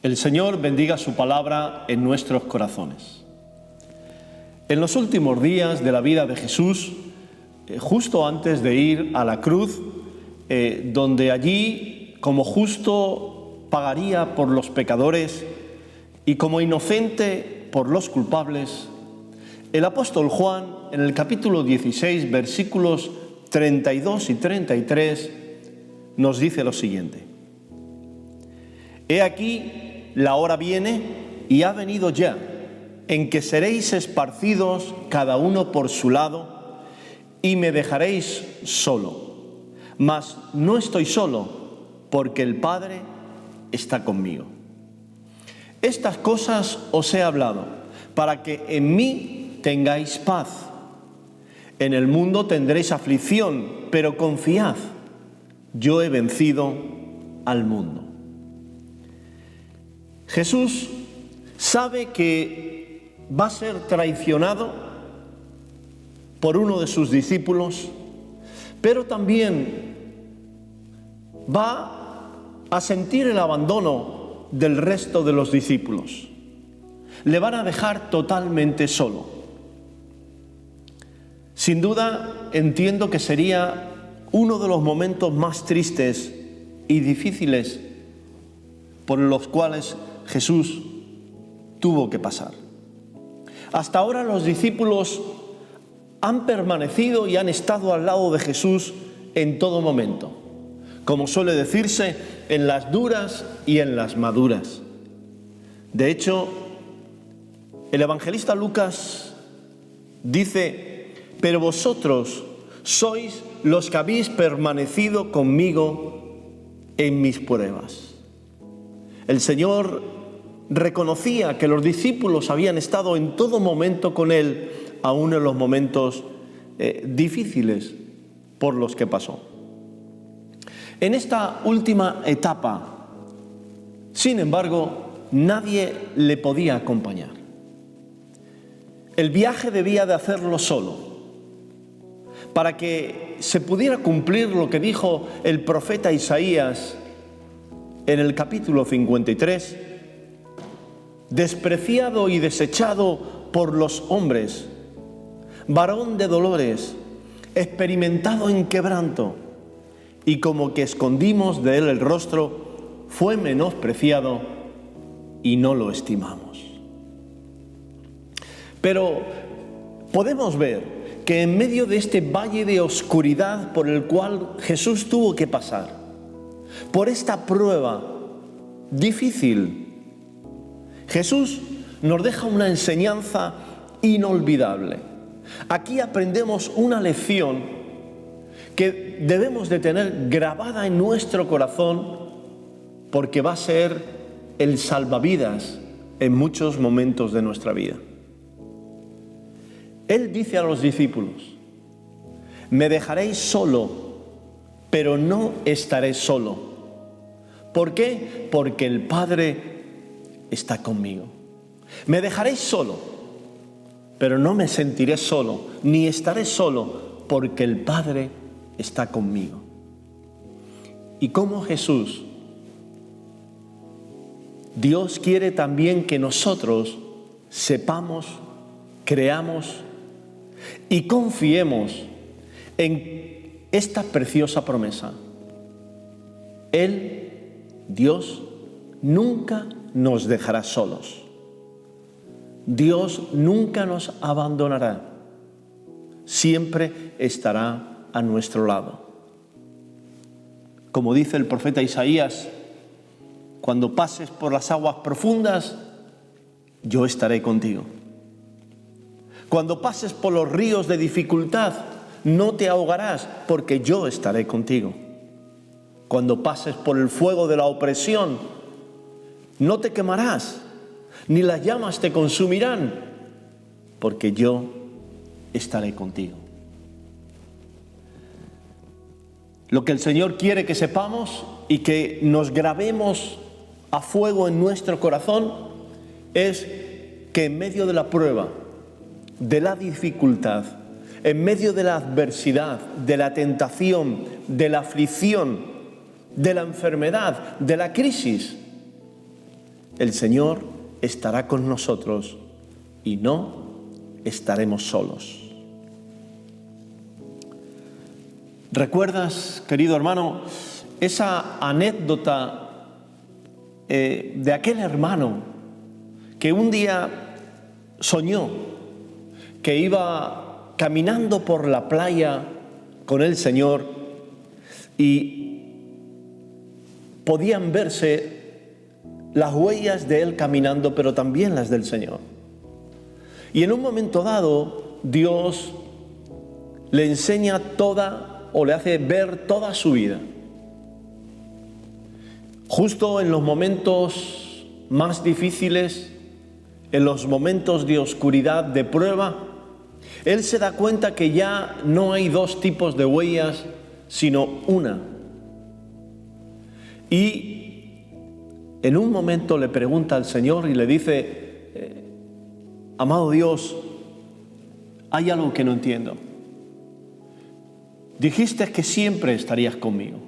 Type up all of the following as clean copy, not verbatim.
El Señor bendiga su palabra en nuestros corazones. En los últimos días de la vida de Jesús, justo antes de ir a la cruz, donde allí como justo pagaría por los pecadores y como inocente por los culpables, el apóstol Juan, en el capítulo 16, versículos 32 y 33, nos dice lo siguiente: He aquí, la hora viene y ha venido ya, en que seréis esparcidos cada uno por su lado y me dejaréis solo. Mas no estoy solo, porque el Padre está conmigo. Estas cosas os he hablado, para que en mí tengáis paz. En el mundo tendréis aflicción, pero confiad, yo he vencido al mundo. Jesús sabe que va a ser traicionado por uno de sus discípulos, pero también va a sentir el abandono del resto de los discípulos. Le van a dejar totalmente solo. Sin duda, entiendo que sería uno de los momentos más tristes y difíciles por los cuales Jesús tuvo que pasar. Hasta ahora los discípulos han permanecido y han estado al lado de Jesús en todo momento, como suele decirse, en las duras y en las maduras. De hecho, el evangelista Lucas dice: pero vosotros sois los que habéis permanecido conmigo en mis pruebas. El Señor reconocía que los discípulos habían estado en todo momento con Él, aún en los momentos difíciles por los que pasó. En esta última etapa, sin embargo, nadie le podía acompañar. El viaje debía de hacerlo solo, para que se pudiera cumplir lo que dijo el profeta Isaías en el capítulo 53, despreciado y desechado por los hombres, varón de dolores, experimentado en quebranto, y como que escondimos de él el rostro, fue menospreciado y no lo estimamos. Pero podemos ver que en medio de este valle de oscuridad por el cual Jesús tuvo que pasar, por esta prueba difícil, Jesús nos deja una enseñanza inolvidable. Aquí aprendemos una lección que debemos de tener grabada en nuestro corazón, porque va a ser el salvavidas en muchos momentos de nuestra vida. Él dice a los discípulos: me dejaréis solo, pero no estaré solo. ¿Por qué? Porque el Padre está conmigo. Me dejaréis solo, pero no me sentiré solo, ni estaré solo, porque el Padre está conmigo. Y como Jesús, Dios quiere también que nosotros sepamos, creamos y confiemos en esta preciosa promesa. Él, Dios, nunca nos dejará solos. Dios nunca nos abandonará. Siempre estará a nuestro lado. Como dice el profeta Isaías: cuando pases por las aguas profundas, yo estaré contigo. Cuando pases por los ríos de dificultad, no te ahogarás, porque yo estaré contigo. Cuando pases por el fuego de la opresión, no te quemarás, ni las llamas te consumirán, porque yo estaré contigo. Lo que el Señor quiere que sepamos y que nos grabemos a fuego en nuestro corazón es que en medio de la prueba, de la dificultad, en medio de la adversidad, de la tentación, de la aflicción, de la enfermedad, de la crisis, el Señor estará con nosotros y no estaremos solos. ¿Recuerdas, querido hermano, esa anécdota de aquel hermano que un día soñó que iba caminando por la playa con el Señor y podían verse las huellas de él caminando, pero también las del Señor? Y en un momento dado, Dios le enseña o le hace ver toda su vida. Justo en los momentos más difíciles, en los momentos de oscuridad, de prueba, él se da cuenta que ya no hay dos tipos de huellas, sino una. Y en un momento le pregunta al Señor y le dice: amado Dios, hay algo que no entiendo. Dijiste que siempre estarías conmigo,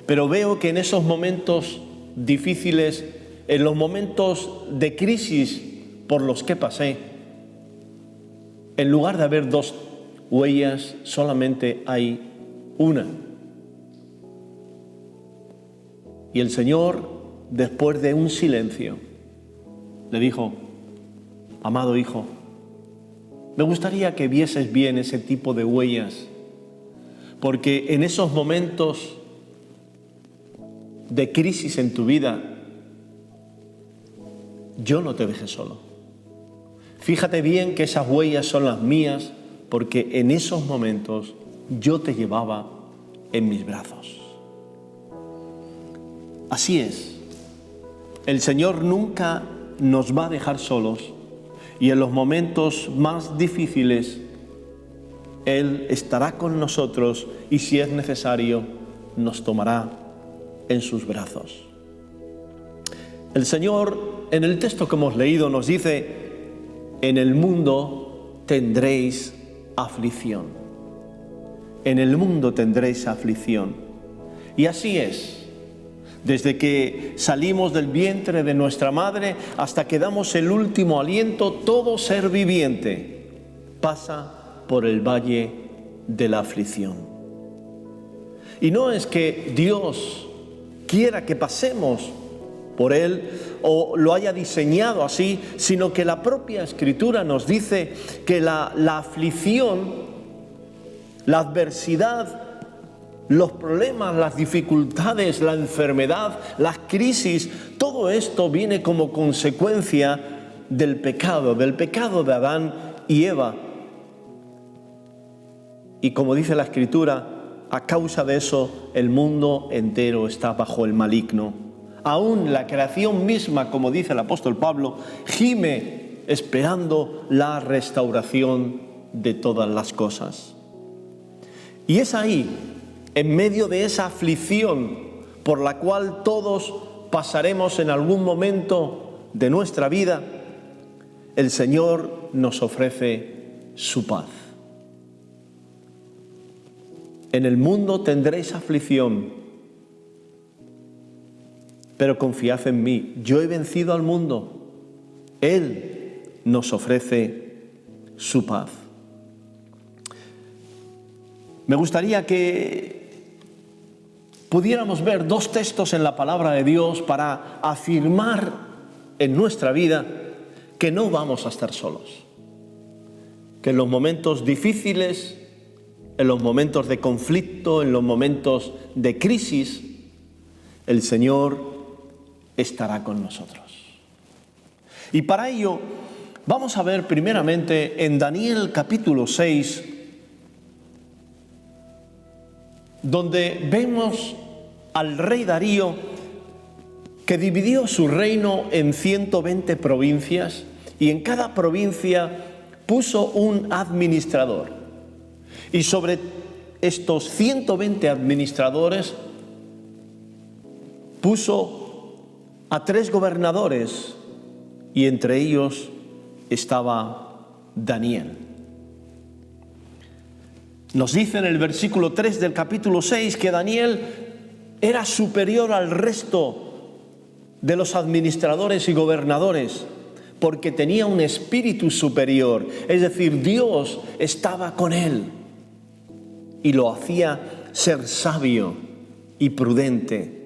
pero veo que en esos momentos difíciles, en los momentos de crisis por los que pasé, en lugar de haber dos huellas, solamente hay una. Y el Señor, después de un silencio, le dijo: amado hijo, me gustaría que vieses bien ese tipo de huellas, porque en esos momentos de crisis en tu vida, yo no te dejé solo. Fíjate bien que esas huellas son las mías, porque en esos momentos yo te llevaba en mis brazos. Así es, el Señor nunca nos va a dejar solos, y en los momentos más difíciles Él estará con nosotros y, si es necesario, nos tomará en sus brazos. El Señor, en el texto que hemos leído, nos dice: en el mundo tendréis aflicción. En el mundo tendréis aflicción. Y así es. Desde que salimos del vientre de nuestra madre hasta que damos el último aliento, todo ser viviente pasa por el valle de la aflicción. Y no es que Dios quiera que pasemos por él o lo haya diseñado así, sino que la propia Escritura nos dice que la aflicción, la adversidad, los problemas, las dificultades, la enfermedad, las crisis, todo esto viene como consecuencia del pecado de Adán y Eva. Y como dice la Escritura, a causa de eso el mundo entero está bajo el maligno. Aún la creación misma, como dice el apóstol Pablo, gime esperando la restauración de todas las cosas. Y es ahí, en medio de esa aflicción por la cual todos pasaremos en algún momento de nuestra vida, el Señor nos ofrece su paz. En el mundo tendréis aflicción, pero confiad en mí, yo he vencido al mundo. Él nos ofrece su paz. Me gustaría que pudiéramos ver dos textos en la palabra de Dios para afirmar en nuestra vida que no vamos a estar solos, que en los momentos difíciles, en los momentos de conflicto, en los momentos de crisis, el Señor estará con nosotros. Y para ello vamos a ver primeramente en Daniel capítulo 6, donde vemos al rey Darío, que dividió su reino en 120 provincias, y en cada provincia puso un administrador. Y sobre estos 120 administradores puso a 3 gobernadores, y entre ellos estaba Daniel. Nos dice en el versículo 3 del capítulo 6 que Daniel era superior al resto de los administradores y gobernadores, porque tenía un espíritu superior, es decir, Dios estaba con él y lo hacía ser sabio y prudente.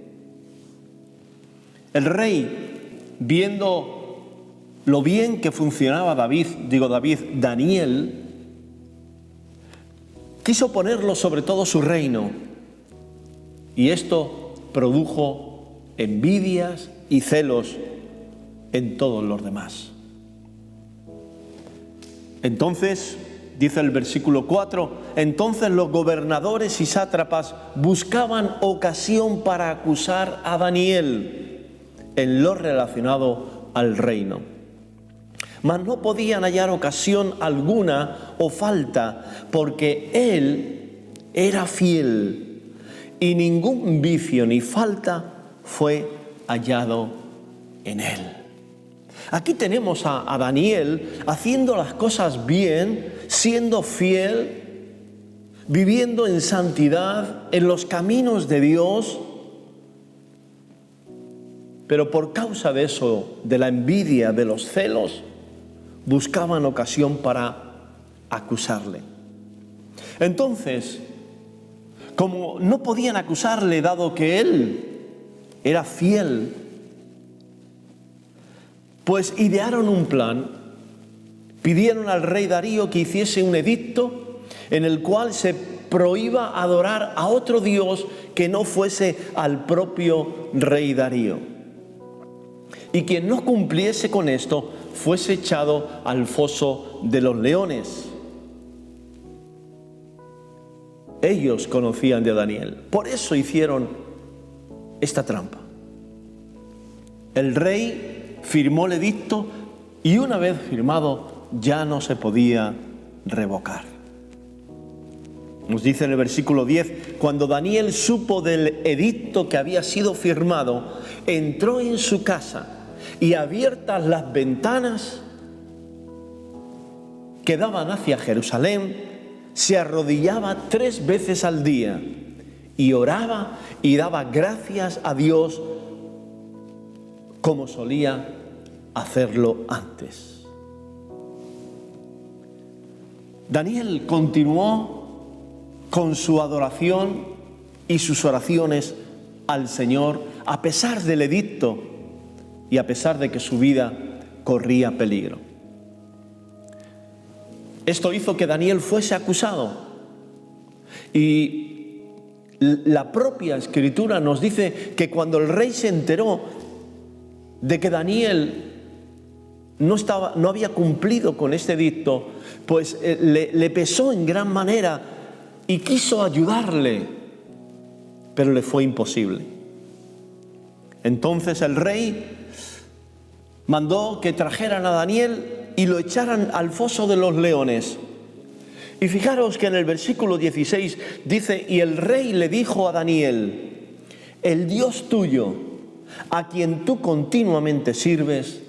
El rey, viendo lo bien que funcionaba Daniel, quiso ponerlo sobre todo su reino, y esto produjo envidias y celos en todos los demás. Entonces, dice el versículo 4, entonces los gobernadores y sátrapas buscaban ocasión para acusar a Daniel en lo relacionado al reino. Mas no podían hallar ocasión alguna o falta, porque él era fiel y ningún vicio ni falta fue hallado en él. Aquí tenemos a Daniel haciendo las cosas bien, siendo fiel, viviendo en santidad, en los caminos de Dios. Pero por causa de eso, de la envidia, de los celos, buscaban ocasión para acusarle. Entonces, como no podían acusarle dado que él era fiel, pues idearon un plan, pidieron al rey Darío que hiciese un edicto en el cual se prohíba adorar a otro Dios que no fuese al propio rey Darío. Y quien no cumpliese con esto fuese echado al foso de los leones. Ellos conocían de Daniel, por eso hicieron esta trampa. El rey firmó el edicto y una vez firmado ya no se podía revocar. Nos dice en el versículo 10, cuando Daniel supo del edicto que había sido firmado, entró en su casa y abiertas las ventanas que daban hacia Jerusalén, se arrodillaba 3 veces al día y oraba y daba gracias a Dios como solía hacerlo antes. Daniel continuó con su adoración y sus oraciones al Señor a pesar del edicto y a pesar de que su vida corría peligro. Esto hizo que Daniel fuese acusado, y la propia Escritura nos dice que cuando el rey se enteró de que Daniel no había cumplido con este edicto, pues le pesó en gran manera y quiso ayudarle, pero le fue imposible. Entonces el rey mandó que trajeran a Daniel y lo echaran al foso de los leones. Y fijaros que en el versículo 16 dice, y el rey le dijo a Daniel, el Dios tuyo, a quien tú continuamente sirves,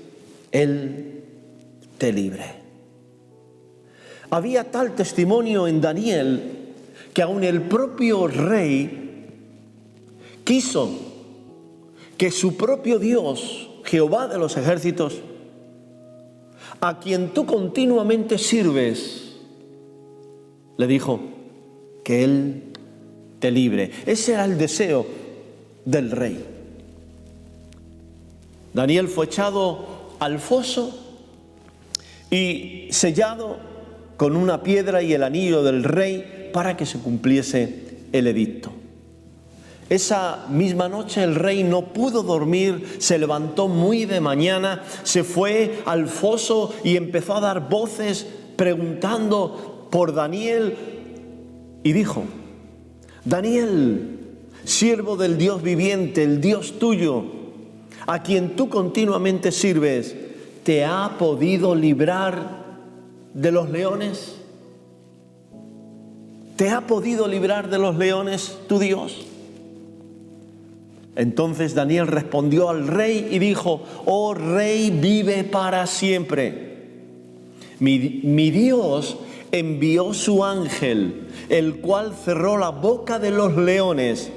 Él te libre. Había tal testimonio en Daniel que aun el propio rey quiso que su propio Dios, Jehová de los ejércitos, a quien tú continuamente sirves, le dijo que Él te libre. Ese era el deseo del rey. Daniel fue echado al foso y sellado con una piedra y el anillo del rey para que se cumpliese el edicto. Esa misma noche el rey no pudo dormir, se levantó muy de mañana, se fue al foso y empezó a dar voces preguntando por Daniel y dijo, Daniel, siervo del Dios viviente, el Dios tuyo, a quien tú continuamente sirves, ¿te ha podido librar de los leones? ¿Te ha podido librar de los leones tu Dios? Entonces Daniel respondió al rey y dijo, oh rey, vive para siempre. Mi Dios envió su ángel, el cual cerró la boca de los leones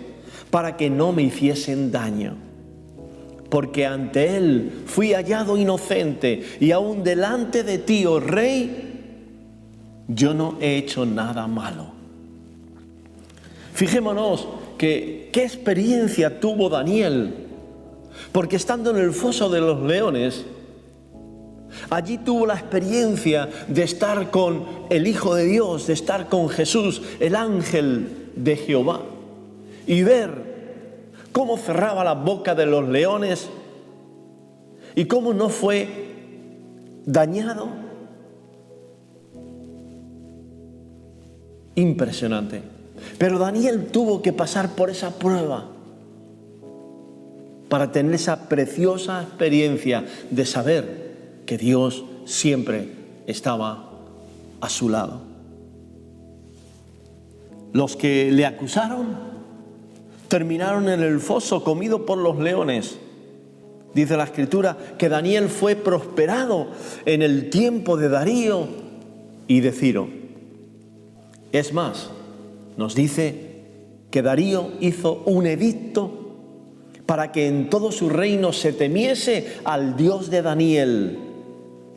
para que no me hiciesen daño. porque ante él fui hallado inocente, y aún delante de ti, oh rey, yo no he hecho nada malo. Fijémonos qué experiencia tuvo Daniel, porque estando en el foso de los leones, allí tuvo la experiencia de estar con el Hijo de Dios, de estar con Jesús, el ángel de Jehová, y ver cómo cerraba la boca de los leones y cómo no fue dañado. Impresionante. Pero Daniel tuvo que pasar por esa prueba para tener esa preciosa experiencia de saber que Dios siempre estaba a su lado. Los que le acusaron terminaron en el foso comido por los leones. Dice la Escritura que Daniel fue prosperado en el tiempo de Darío y de Ciro. Es más, nos dice que Darío hizo un edicto para que en todo su reino se temiese al Dios de Daniel.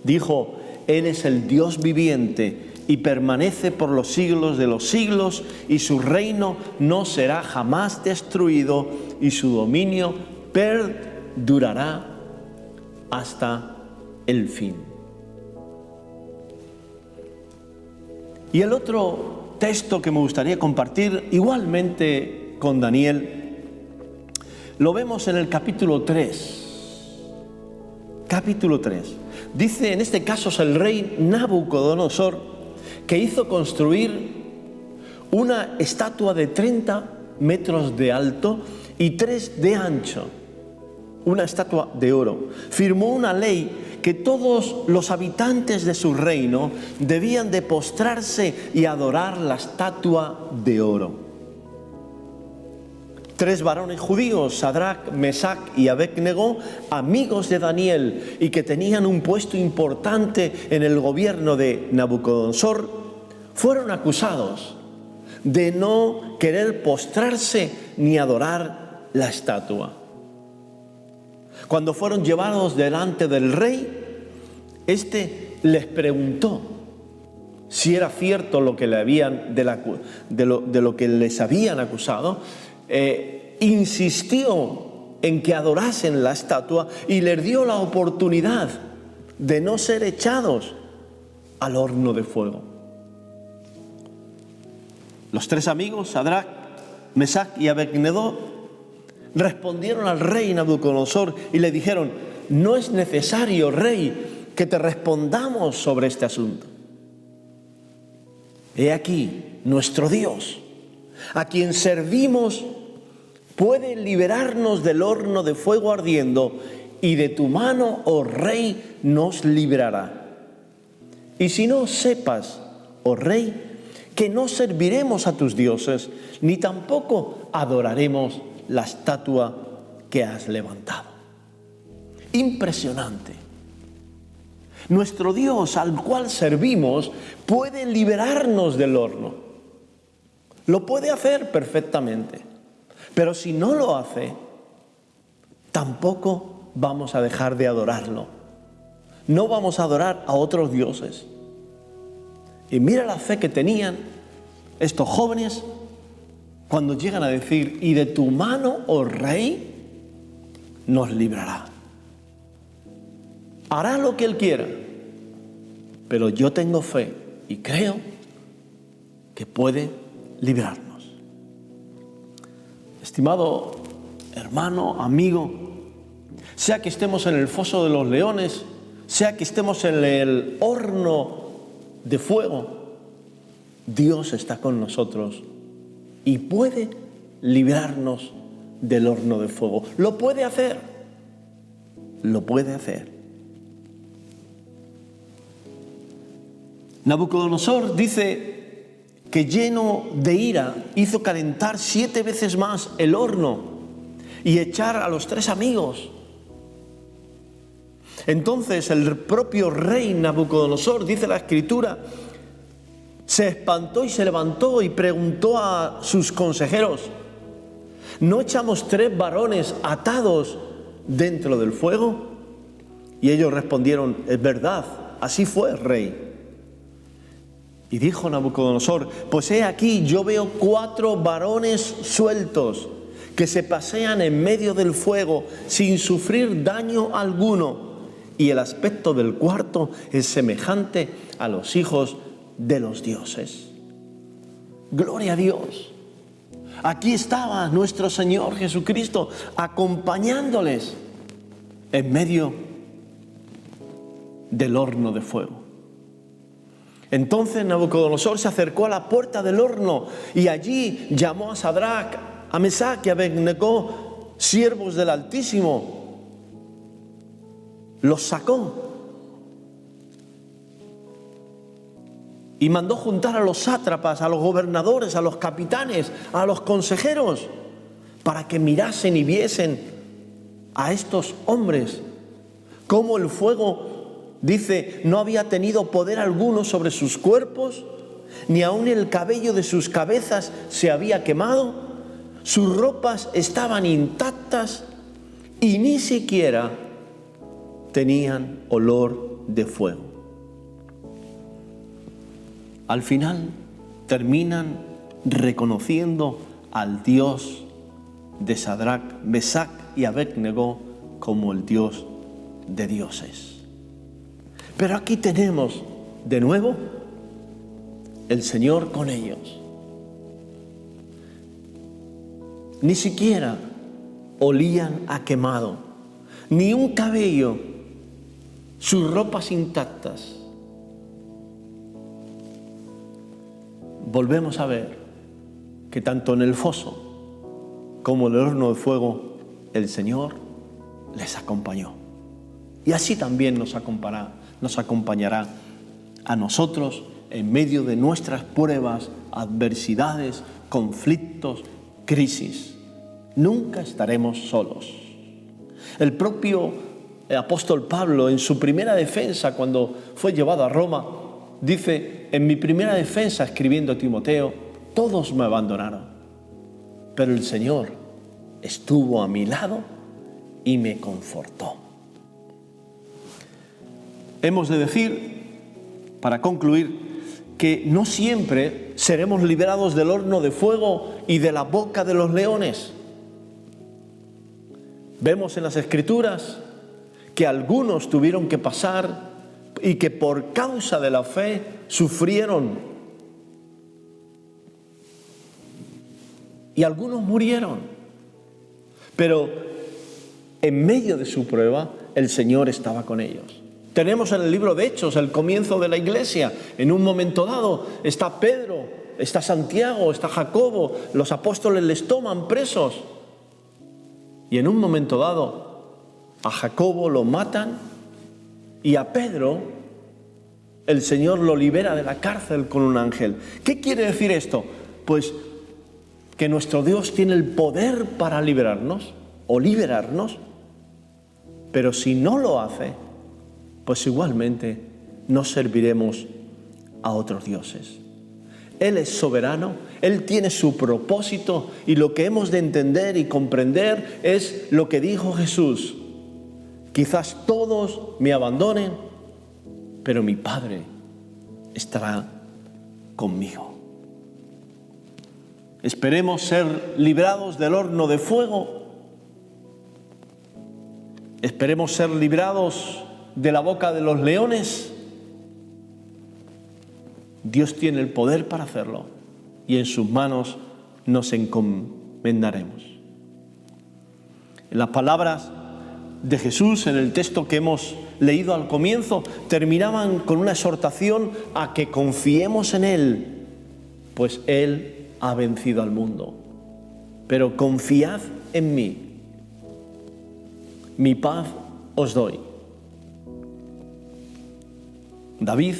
Dijo: Él es el Dios viviente y permanece por los siglos de los siglos, y su reino no será jamás destruido, y su dominio perdurará hasta el fin. Y el otro texto que me gustaría compartir igualmente con Daniel, lo vemos en el capítulo 3. Capítulo 3. Dice, en este caso es el rey Nabucodonosor, que hizo construir una estatua de 30 metros de alto y 3 de ancho, una estatua de oro. Firmó una ley que todos los habitantes de su reino debían de postrarse y adorar la estatua de oro. 3 varones judíos, Sadrac, Mesac y Abednego, amigos de Daniel y que tenían un puesto importante en el gobierno de Nabucodonosor, fueron acusados de no querer postrarse ni adorar la estatua. Cuando fueron llevados delante del rey, éste les preguntó si era cierto lo que le habían de lo que les habían acusado. Insistió en que adorasen la estatua y les dio la oportunidad de no ser echados al horno de fuego. Los 3 amigos, Sadrac, Mesac y Abednego, respondieron al rey Nabucodonosor y le dijeron: no es necesario, rey, que te respondamos sobre este asunto. He aquí, nuestro Dios, a quien servimos, puede liberarnos del horno de fuego ardiendo, y de tu mano, oh rey, nos librará. Y si no, sepas, oh rey, que no serviremos a tus dioses, ni tampoco adoraremos la estatua que has levantado. Impresionante. Nuestro Dios, al cual servimos, puede liberarnos del horno. Lo puede hacer perfectamente, pero si no lo hace, tampoco vamos a dejar de adorarlo. No vamos a adorar a otros dioses. Y mira la fe que tenían estos jóvenes cuando llegan a decir: y de tu mano, oh rey, nos librará. Hará lo que él quiera, pero yo tengo fe y creo que puede librarnos. Estimado hermano, amigo, sea que estemos en el foso de los leones, sea que estemos en el horno de fuego, Dios está con nosotros y puede librarnos del horno de fuego. Lo puede hacer. Lo puede hacer. Nabucodonosor dice que lleno de ira hizo calentar 7 veces más el horno y echar a los 3 amigos. Entonces el propio rey Nabucodonosor, dice la Escritura, se espantó y se levantó y preguntó a sus consejeros: ¿no echamos 3 varones atados dentro del fuego? Y ellos respondieron: es verdad, así fue, rey. Y dijo Nabucodonosor: pues he aquí, yo veo 4 varones sueltos que se pasean en medio del fuego sin sufrir daño alguno, y el aspecto del cuarto es semejante a los hijos de los dioses. Gloria a Dios. Aquí estaba nuestro Señor Jesucristo acompañándoles en medio del horno de fuego. Entonces Nabucodonosor se acercó a la puerta del horno y allí llamó a Sadrach, a Mesac y a Abednego, siervos del Altísimo. Los sacó y mandó juntar a los sátrapas, a los gobernadores, a los capitanes, a los consejeros, para que mirasen y viesen a estos hombres cómo el fuego, dice, no había tenido poder alguno sobre sus cuerpos, ni aun el cabello de sus cabezas se había quemado, sus ropas estaban intactas y ni siquiera tenían olor de fuego. Al final terminan reconociendo al Dios de Sadrach, Mesac y Abednego como el Dios de dioses. Pero aquí tenemos de nuevo el Señor con ellos. Ni siquiera olían a quemado, ni un cabello, sus ropas intactas. Volvemos a ver que tanto en el foso como en el horno de fuego el Señor les acompañó. Y así también nos acompañará a nosotros en medio de nuestras pruebas, adversidades, conflictos, crisis. Nunca estaremos solos. El propio apóstol Pablo, en su primera defensa, cuando fue llevado a Roma, dice: en mi primera defensa, escribiendo a Timoteo, todos me abandonaron, pero el Señor estuvo a mi lado y me confortó. Hemos de decir, para concluir, que no siempre seremos liberados del horno de fuego y de la boca de los leones. Vemos en las Escrituras que algunos tuvieron que pasar y que por causa de la fe sufrieron. Y algunos murieron. Pero en medio de su prueba, el Señor estaba con ellos. Tenemos en el libro de Hechos el comienzo de la iglesia. En un momento dado está Pedro, está Santiago, está Jacobo. Los apóstoles les toman presos. Y en un momento dado a Jacobo lo matan y a Pedro el Señor lo libera de la cárcel con un ángel. ¿Qué quiere decir esto? Pues que nuestro Dios tiene el poder para liberarnos o liberarnos, pero si no lo hace, pues igualmente no serviremos a otros dioses. Él es soberano, Él tiene su propósito, y lo que hemos de entender y comprender es lo que dijo Jesús: quizás todos me abandonen, pero mi Padre estará conmigo. Esperemos ser librados del horno de fuego. Esperemos ser librados de la boca de los leones. Dios tiene el poder para hacerlo y en sus manos nos encomendaremos. En las palabras de Jesús, en el texto que hemos leído al comienzo, terminaban con una exhortación a que confiemos en Él, pues Él ha vencido al mundo. Pero confiad en mí, mi paz os doy. David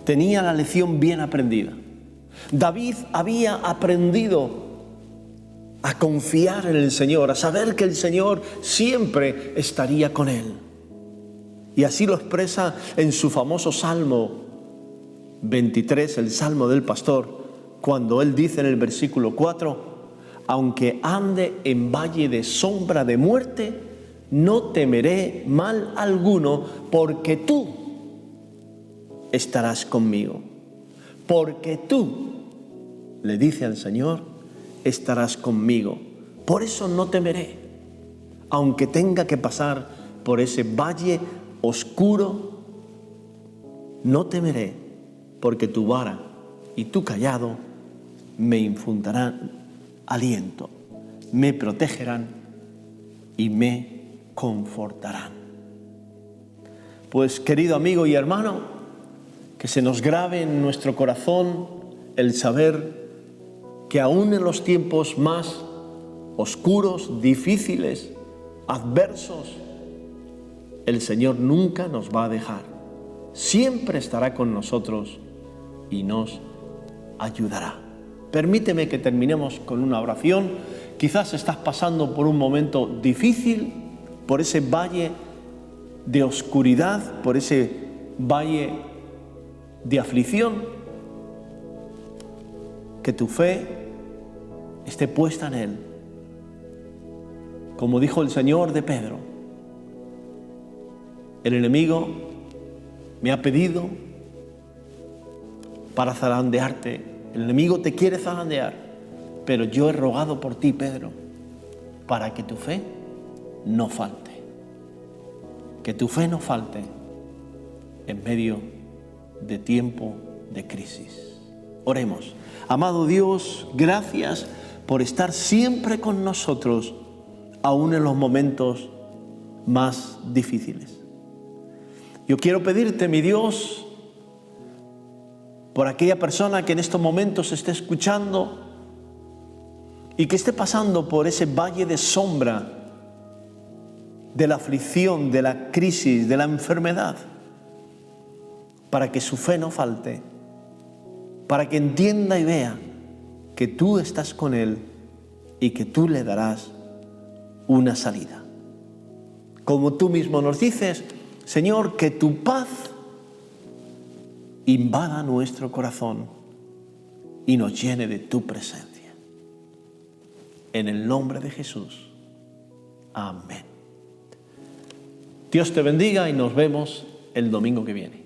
tenía la lección bien aprendida. David había aprendido a confiar en el Señor, a saber que el Señor siempre estaría con él. Y así lo expresa en su famoso Salmo 23, el Salmo del Pastor, cuando él dice en el versículo 4: aunque ande en valle de sombra de muerte, no temeré mal alguno, porque tú estarás conmigo. Porque tú, le dice al Señor, estarás conmigo. Por eso no temeré, aunque tenga que pasar por ese valle oscuro, no temeré, porque tu vara y tu cayado me infundirán aliento, me protegerán y me confortarán. Pues, querido amigo y hermano, que se nos grabe en nuestro corazón el saber que aún en los tiempos más oscuros, difíciles, adversos, el Señor nunca nos va a dejar. Siempre estará con nosotros y nos ayudará. Permíteme que terminemos con una oración. Quizás estás pasando por un momento difícil, por ese valle de oscuridad, por ese valle de aflicción. Que tu fe esté puesta en Él. Como dijo el Señor de Pedro, el enemigo me ha pedido para zarandearte. El enemigo te quiere zarandear, pero yo he rogado por ti, Pedro, para que tu fe no falte. Que tu fe no falte en medio de tiempo de crisis. Oremos. Amado Dios, gracias por estar siempre con nosotros, aún en los momentos más difíciles. Yo quiero pedirte, mi Dios, por aquella persona que en estos momentos esté escuchando y que esté pasando por ese valle de sombra, de la aflicción, de la crisis, de la enfermedad, para que su fe no falte, para que entienda y vea que tú estás con él y que tú le darás una salida. Como tú mismo nos dices, Señor, que tu paz invada nuestro corazón y nos llene de tu presencia. En el nombre de Jesús. Amén. Dios te bendiga y nos vemos el domingo que viene.